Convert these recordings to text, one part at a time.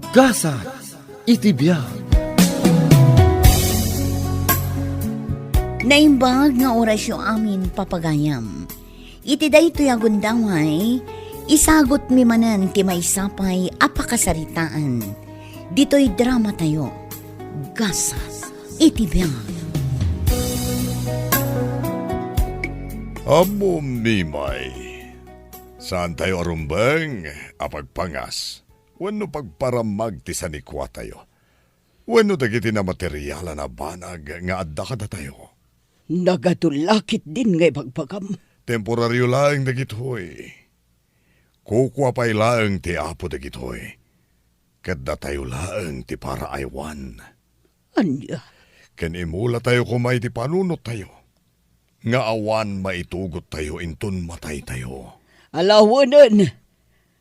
Gasa iti biag. Naimbag nga orasyo amin papagayam. Iti daytoy agundaway, isagot mi manan ti maisapay apakasaritaan. Dito'y drama tayo. Gasa iti biag. Amo mimay, saan tayo arumbeng apagpangas? Wano pagparamag ti sanikwa tayo? Wano dagiti na materyala na banag nga adda kada tayo? Nagadulakit din ngay bagpagam. Temporaryo lang dagitoy. Kukwa pa'y lang ti apo dagitoy. Kadda tayo lang ti para aywan. Anya, Ken imula tayo kumay ti panunot tayo. Nga awan maitugot tayo inton matay tayo. alawanan.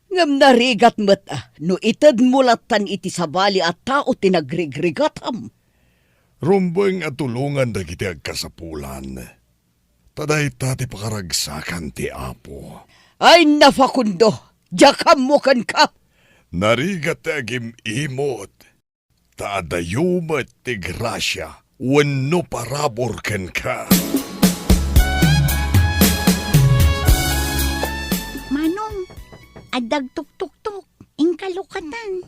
Ngam narigat mata, no itad mulatan iti sabali at tao tinagrigrigatam. Rumbeng at tulungan dagiti agkasapulan. Taday ti pakaragsakan ti apo. Ay nafakundo, jakam mo kan ka. Narigat agim imot. Taadayumat ti grasya. Wano parabor ken ka. Manong, adag tuk-tuk-tuk, ingkalukatan.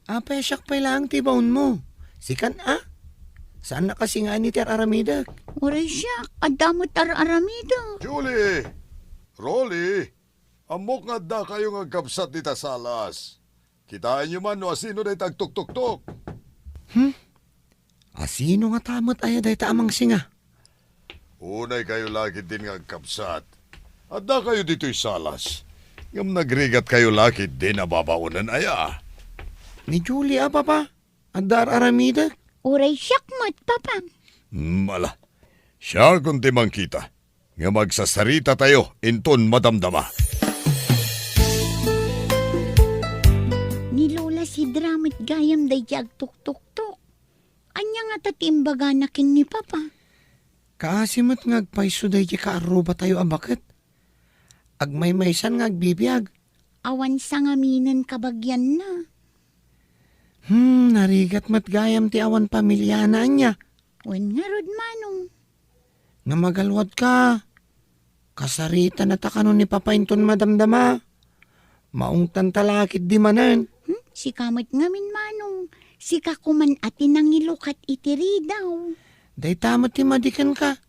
Pesyak pa lang ti baon mo. Sikan Saan na kasi nga ni Ter Aramidag? Orasya, adamot aramida. Julie! Rolly! Amok nga da kayo nga kapsat ni Tasalas. Kitaan nyo man no asino na tagtuk-tuk-tuk. Sino nga tamot ay day tamang singa? Unay kayo lagi din nga kapsat. At da kayo dito'y salas. Ngam nagrigat kayo lagi din na babaunan aya. Ni Julie papa? Adar Aramidag? Orasyak mo't, papa. Mala. Siya kung timang kita. Nga magsasarita tayo inton madamdama. Ni Lola si Dramit gayam day jag tuk-tuk-tuk. Anya nga tatimbaga na kin ni papa. Kaasimot nga agpaiso day ka aruba tayo bakit? Agmaymaysan nga agbibiyag. Awan sa ngaminan kabagyan na. Narigat matgayam ti awan pamilyana niya. Wen nga rod manong. Nga magalwad ka. Kasarita na takanon ni papainton madamdama. Maungtan talakit di manan. Si kamot ngamin manong. Si kakuman atin ang ilukat itiri daw. Day tamot ti madikan ka.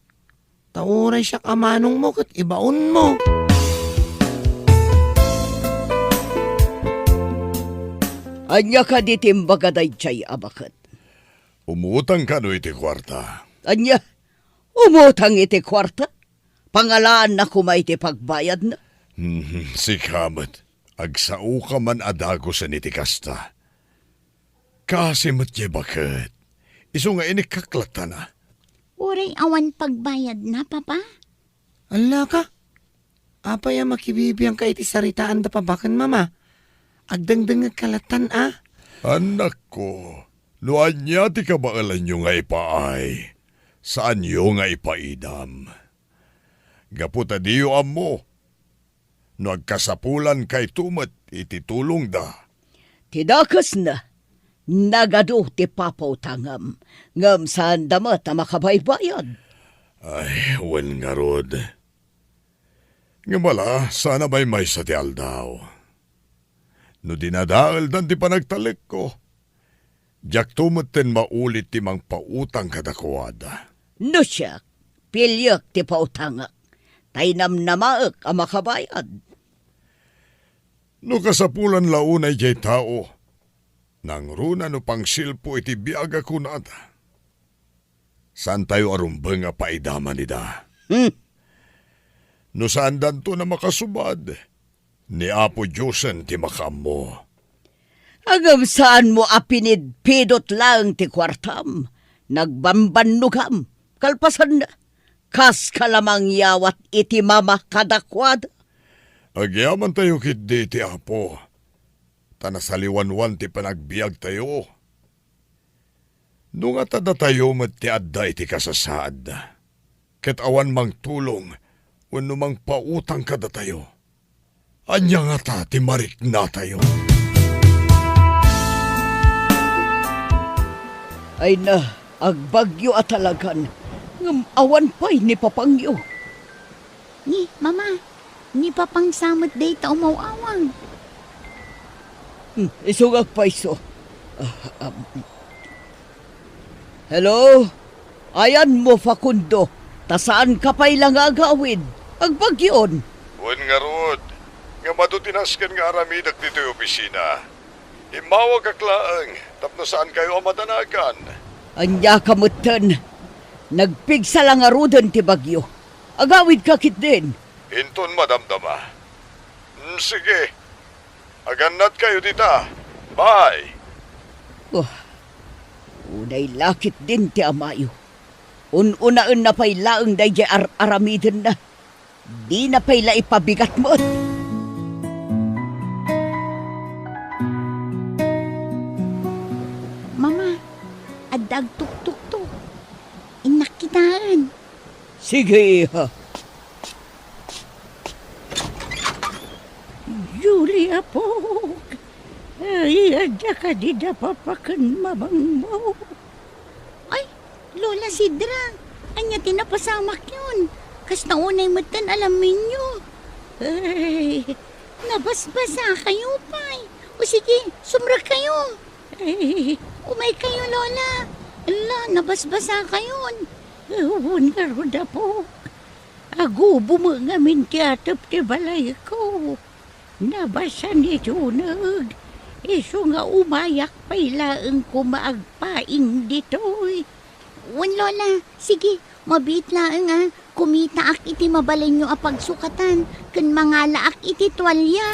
Tauray siya kamanong mo kat ibaon mo. Anya ka ditimbaga day chay abakat. Umutang ka no iti kwarta. Anya, umutang iti kwarta. Pangalaan na kumay iti pagbayad na. Si Kamat, agsao ka man adago sa nitikasta. Kasi matye bakit? Iso nga inikaklata na. Uray awan pagbayad na, papa. Ala ka. Apay makibibiyang ka iti saritaan da pabakan mama. Agdangdang kalatan Anak ko, nuan niya ti kabaalan nyo nga ipaay. Saan nyo nga ipaidam? Gaputa diyo amo. No agkasapulan kay tumat iti tulong da. Tidakas na. Nagado ti papaw tangam. Ngam saan damat na makabaybayad. Ay, wen nga rod. Nga mala, sana may sa ti aldaw. No dinadaal dan ti panagtalik ko. Diyak tumaten maulit ti mang pautang kadakwada. No siya, pilyak ti pautangak. Tainam namaak ang makabayad. No kasapulan launay jay tao. Nang runa no pang silpo iti biaga kunada. Saan tayo arumbang nga paidama nida? No saan danto na makasubad? Ni Apo Diyosen ti makamo. Agam saan mo apinid pidot lang ti kwartam. Nagbambanugam. Kalpasan na. Kas kalamang yawat iti mama kadakwad. Agyaman tayo kit ti Apo. Tanasaliwanwan ti panagbiag tayo. Nung atada tayo ti adda iti kasasaad. Ket awan mang tulong. Wano mang pautang kada tayo. Anya nga ta ti marik na tayo. Ay na, agbagyo at talagan. Ngam awan pa'y ni papangyo. Ni, mama, ni papang samot day ta umawawang. Isugag pa iso. Hello? Ayan mo, Facundo. Tasaan ka pa'y lang agawid? Agbagyon. Wan nga rod, nga madutinas nga aramidak dito yung opisina. Imawag ka klaang, tapno saan kayo ang matanagan. Anya kamutan. Nagpigsa lang arudan ti bagyo. Agawid ka kit din. Hinton madamdama. Sige, agannat kayo dita. Bye! Oh, unay lakit din ti amayo. Ununaan na pa'y laang day aramidin na. Di na pa'y la ipabigat mo. Mama, adag tuk-tuk-tuk. Inakitaan. Sige, ha. Julia po. Ay, adya ka di na papakan mamang mo. Ay, Lola Sidra. Anya tinapasamak yun. Kas naunay matan alamin nyo. Ay, nabasbasa kayo pa'y. O sige, sumrag kayo. Ay, Umay kayo, Lola. Ala, nabasbasa kayon. ewan nga ro na po. Agubo mo nga mintiatap ti balay ko. Nabasa ni Junag. Iso nga umayak pa'y laang kumaagpaing dito'y. Wan, Lola. Sige, mabit lang kumita ak iti mabalay nyo apagsukatan. Kan mga laak iti tuwalya.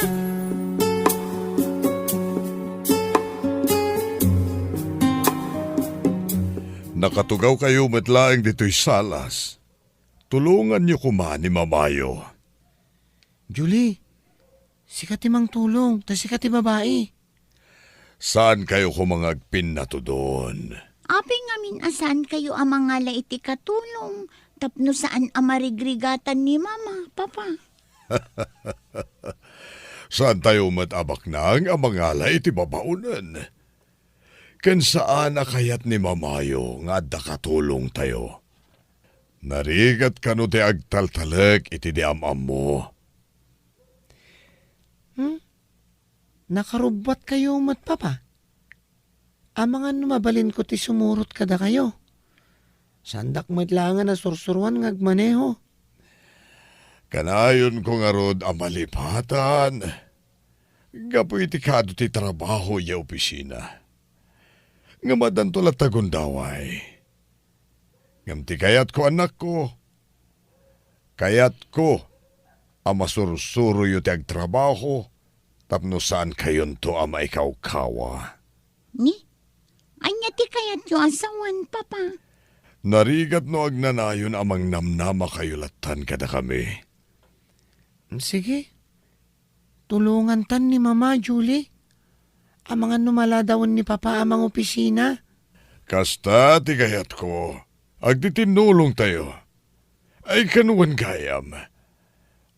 Nakatugaw kayo matlaang dito'y salas. Tulungan niyo kuman ni Mamayo. Julie, sikat timang tulong, ta sikat ti babae. Saan kayo kumangagpin na to doon? Aping ngamin asan kayo ang mga laiti katulong. Tapno saan amarigrigatan ni Mama, Papa. Saan tayo matabak nang ang mga iti babaunan? Ken saan akayat ni Mamayo nga adda katulong tayo? Narigat kano ti agtaltalek iti di amam mo. Nakarubat kayo mat papa. Amangan mabalin ko ti sumurot kada kayo. Sandak matlangan na sursuruan ngagmaneho. Kanayon ko nga rod ang malipatan. Gapoy ti kado ti trabaho ya opisina. Nga madantolat tagundaway. Ngam ti kayat ko anak ko. Kayat ko ang masursuro yu ti agtrabaho tapno saan kayon to ang maikaw-kawa. Ni? Anya ti kayat yung asawan, Papa. Narigat no agnanayon amang namnama kayulatan kada kami. Sige, tulungan tan ni Mama, Julie. Amangan numaladawan ni Papa amang opisina. Kasta ti kayat ko, agditinulong tayo. Ay kanuan gayam.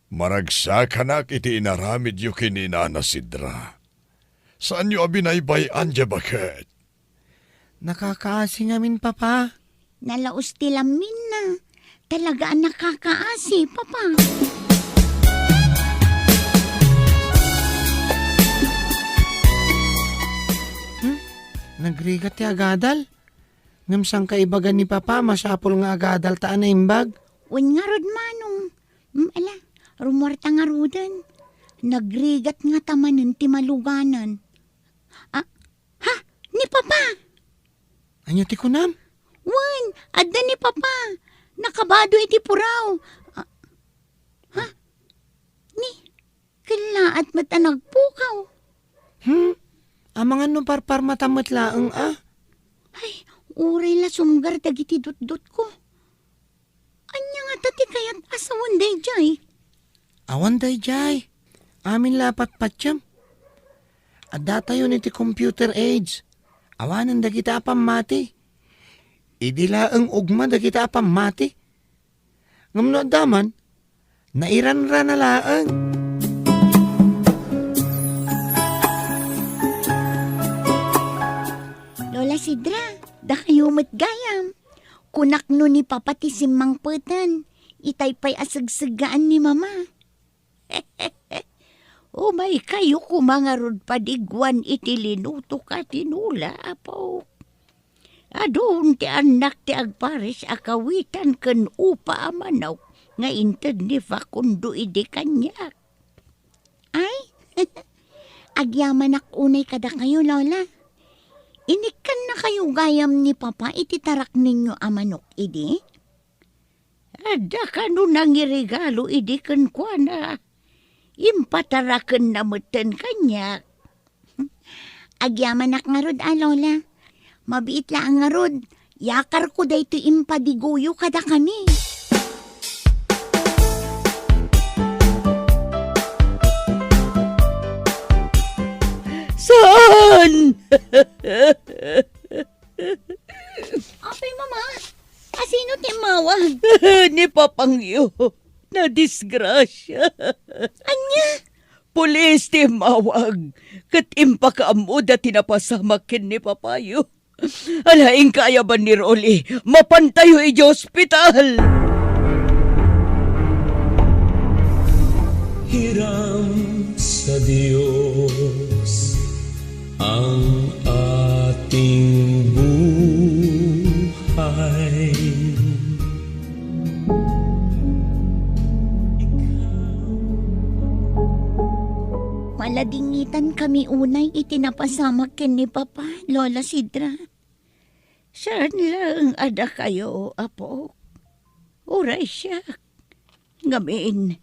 Maragsak iti inaramid yu kininana Sidra. Saan yu abinaybay anja bakit? Nakakaasi ngamin, Papa. Nalaos ti lamin na. Talaga ang nakakaasi, Papa. Nagrigat ti agadal. Ngamsang kaibagan ni Papa, masapol nga agadal taan na imbag. Wan nga rod manong. Ala, rumorta nga rodan. Nagrigat nga tamanin ti maluganan. Ha? Ni Papa? Anyo ti kunam? Wan, adda ni Papa. Nakabado iti puraw. Ni, kalaat mata nagpukaw. Amangan no parpar matamat laang Ay, uray la sumgar dagiti dot-dot ko. Anya nga tati kayat asawan day jay. Awan day jay. Amin lapat patsyam. Adda tayo niti computer age. Awanan da kita apam mati. Idila ang ugma da kita apam mati. Ngamno daman, nairan-ra na laang. Lola Sidra, Da kayo matgayam. Kunak no ni papati simang putan. Itay pa'y asagsagaan ni mama. Umay kayo kumangarod padigwan iti linuto ka tinula, apo. Adun ti anak ti agpares akawitan ken upa amanaw nga inted ni Facundo idi kanyak. Ay, agyaman ak unay kada kayo, Lola. Inikan na kayo gayam ni Papa iti tarak ninyo amanok idi? Ada ka no nangirigalo idi ken kwa na. Impataraken na meten kanyak. Agyaman ak ngarod, Lola. Mabiit lang ngarod. Yakar ko dayto impadiguyo kada kami. Saan? Apay, Mama. Asino timawag? Ni Papangyo. Na disgrasya. Anya? Pulis timawag. Kat impakaamo da tinapasamakin ni Papayo. Alaing kaya ba ni Rolly? Mapantayo iji ospital. Hiram sa Diyos ang ating buhay. Maladingitan kami unay itinapasamak ken ni Papa, Lola Sidra. Saan lang ada kayo, apo? Uray siya. Ngamin,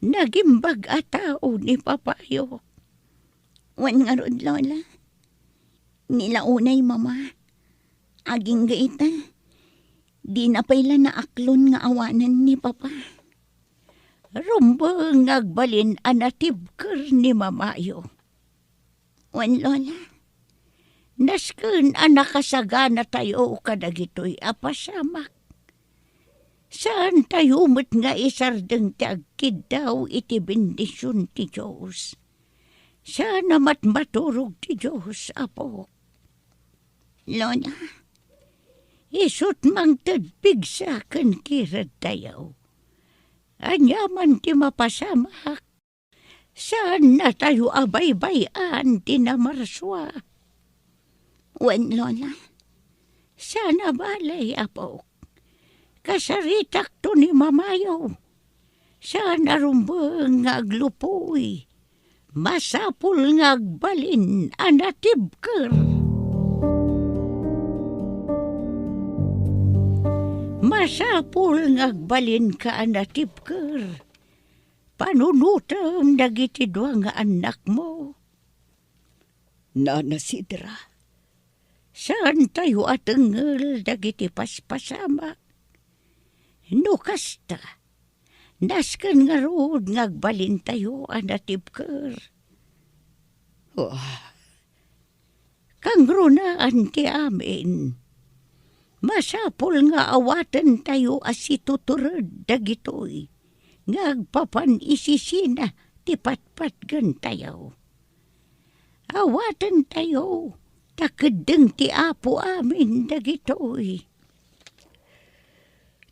nagimbag atao ni Papayo. Wan nga rod, Lola. Nilaunay, Mama. Aging gaita. Di na pala na aklon nga awanan ni Papa. Rumbang agbalin anatibker ni Mamayo. Wan, Lola. Nasken anakasagana tayo kadagitoy apasamak. Saan tayo met nga isardeng ti agkid daw iti bendisyon ti Diyos. Sana maturog ti Diyos, apo. Lola, isut mang tadpig sa akin kirad tayo. Anyaman ti mapasamak. Saan na tayo abay-bayan ti namarswa? Wen, Lola, sana balay, apo. Kasaritak to ni Mamayo. Sana rumbang aglupoy. Masapul ngagbalin anatibker. Masapul ngagbalin ka anatibker. Panunutam dagiti dua nga anak mo. Nana Sidra. Saan tayo atengel dagiti paspasamak? No kasta, nasken nga rod ngagbalin tayo anatibker. Kang runaan ti amin, masapol nga awaten tayo asituturod dagitoy, ngagpapan isisina ti patpatgan tayo. Awaten tayo, takedeng ti apo amin dagitoy.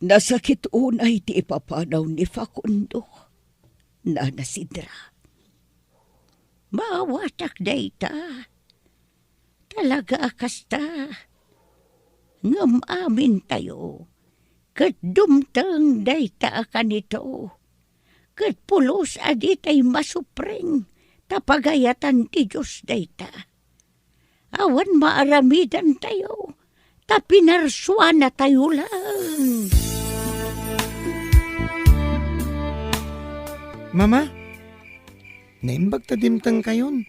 Nasakit unay ti ipapanaw ni Facundo. Nana Sidra. Mawatak dayta. Talaga kasta. Ngam amin tayo. Kat dumtang dayta kanito. Kat pulos aditay masupring. Tapagayatan ti Diyos dayta. Awan maaramidan tayo. Tapinarswa na tayo lang. Mama, naimbag ta dimtang kayon.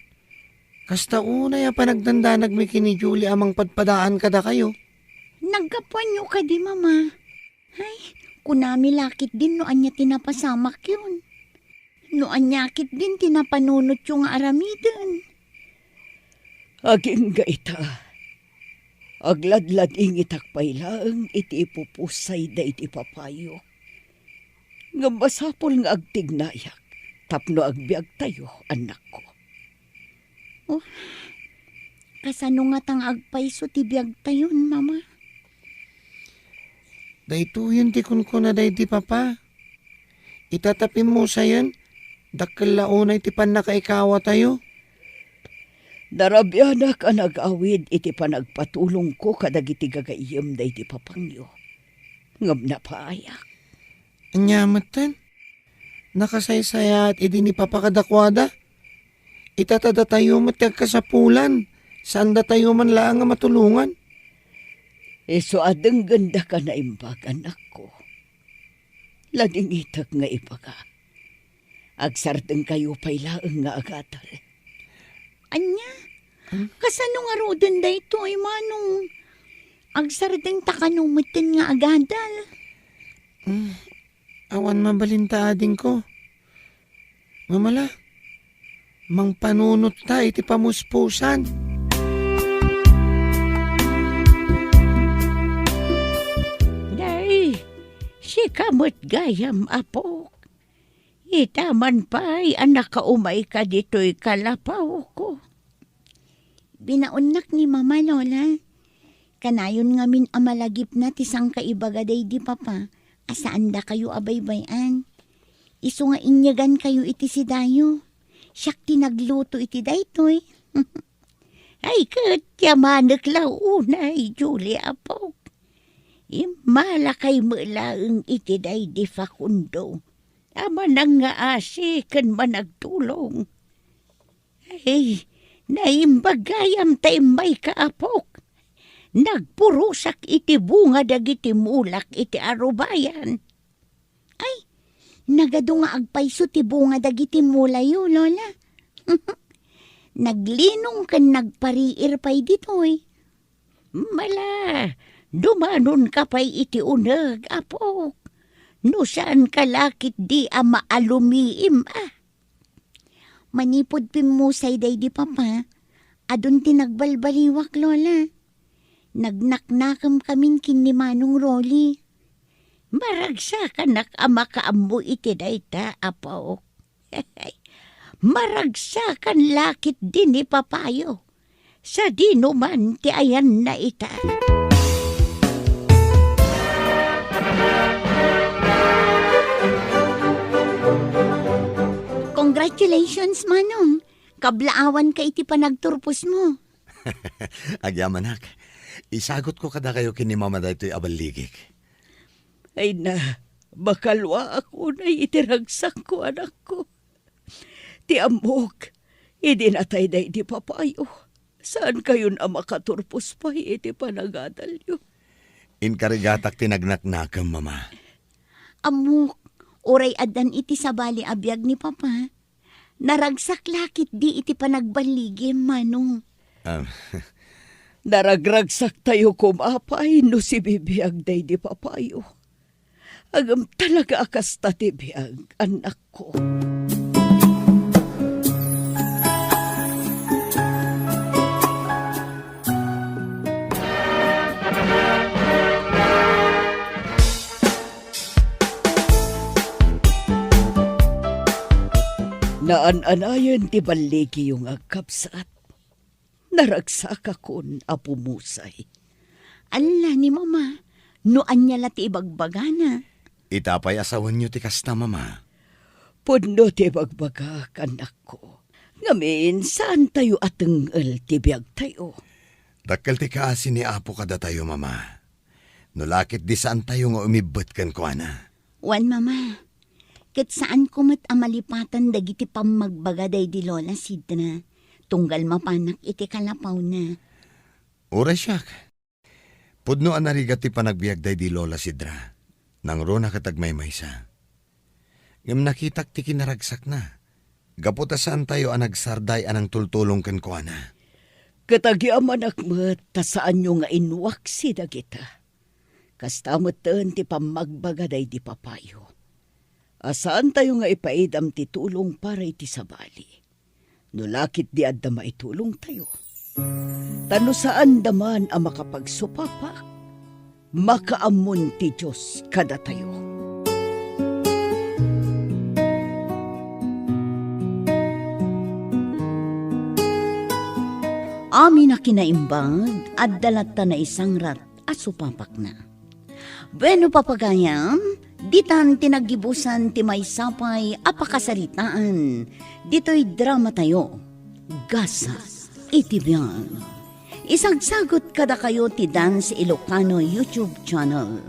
Kasta unay panagdandanag mi kini Julie amang padpadaan kada kayo. Nagkapuan nyo ka di, Mama. Ay, kunami lakit din no anya tinapasamak yun. No anyakit din tinapanunot yung aramidan. Aging gaita. Agladlad ingitak pailang iti ipupusay da iti Papayo. Nga masapol nga agtignayak, tapno agbiag tayo, anak ko. Kasano nga tang agpayso ti biyag tayon, mama? Daytoyon ti kun ko na day ti papa. Itatapin mo sayan, dakkel launay ti panakaikawa tayo. Darabyanak ang nag-awid iti panagpatulong ko kadagiti gagayem day ti papangyo. Ngam na paayak. Anyamatan, nakasaysaya at idi ni papakadakwada. Itatada tayo matagkasapulan, saan da tayo man lang nga matulungan. So adeng ganda ka na imbag, anak ko. Lading itak nga ipaga. Agsardeng kayo pa'y laeng nga agatal. Anya? Kasano nga roden da ito ay manong agsardeng takanumutin nga agadal? Awan mabalinta ading ko. Mamala, mang panunot ta iti pamuspusan. Day, si kamot gayam apok. Itaman pa'y anak ka umay ka dito'y kalapaw ko. Binaunak ni Mama Lola. Kanayon ngamin amalagip na tisang kaibagaday di papa. Asaan da kayo abaybayan? Isu nga inyagan kayo iti si Dayo. Siyak tinagluto iti daytoy. Ay kat yamanak lao unay, Julie apok. Imalakay mo laeng iti day di Facundo. Ama nang nga asi kan managtulong. Ay, naimbagayam tayo may kaapok. Nagpurusak iti bunga dagiti mulak iti arubayan. Ay, nagado nga agpayso ti bunga dagiti mulayo, Lola. Naglinong kan nagpariir pa'y ditoy. Mala, dumanon ka pa'y iti unag, apok. No saan kalakit di ama alumiim Manipod pimusay day di papa. Adun tinagbalbaliwak, Lola. Nagnaknakam kaming kin ni Manong Rolly. Maragsa ka nakama kaambo iti dayta, apaw. Maragsa kan lakit din ni papayo. Sa dino man ti ayan na ita. Congratulations, Manong. Kablaawan ka iti panagturpos mo. Agyamanak, isagot ko kada kayo kini mama daytoy abaligik. Ay na, bakalwa ako na itiragsak ko, anak ko. Ti amok, idinatay day di papayo. Saan kayo na makaturpos pa iti panagadal yun? Inkarigatak tinagnaknakam, mama. Amok, oray adan iti sabali abiyag ni papa. Naragsak lakit di iti panagbaligim, Manong. Naragragsak tayo kumapay no si bibiyag day di papayo. Agam talaga akas tatibiyag, anak ko. Naan-anayan ti baligi yung agkapsat. Naragsak akon apumusay. Ala ni Mama, noan niya lati ibagbagana. Itapay asawan nyo ti kasta, mama. Puno ti bagbagak, anak ko. Ngamin, saan tayo atengel ti biyag tayo? Dakkel ti kaasin ni Apo kada tayo, mama. Nulakit di saan tayo nga umibot kan ko, ana. Wan, Mama. Kat saan kumat amalipatan dagiti pamagbagaday di Lola Sidna. Tunggal mapanak iti kalapaw na. Ura siyak. Pudno anarigat ti panagbiagday di Lola Sidra. Nang ro nakatagmaymaysa. Ngam nakitak ti kinaragsak na. Gaputa saan tayo anagsarday anang tultulong kan ko, ana. Katagiaman akmat, ta saan nyo nga inwaksi dagita. Kastamatan ti pamagbagaday di papayo. Asaan tayo nga ipaidam ti tulong para iti sabali. Nulakit di adda maitulong tayo. Tano saan daman ang makapagsupapak, makaamon ti Diyos kada tayo. Amin na kinaimbag at dalata na isang rat at supapak na. Bueno papagayam, ditan tinagibusan ti may sapay apakasaritaan. Dito'y drama tayo. Gasa iti biyan. Isagsagot kada kayo ti Dance Ilocano YouTube channel.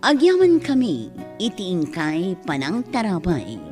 Agyaman kami iti ingkay panang tarabay.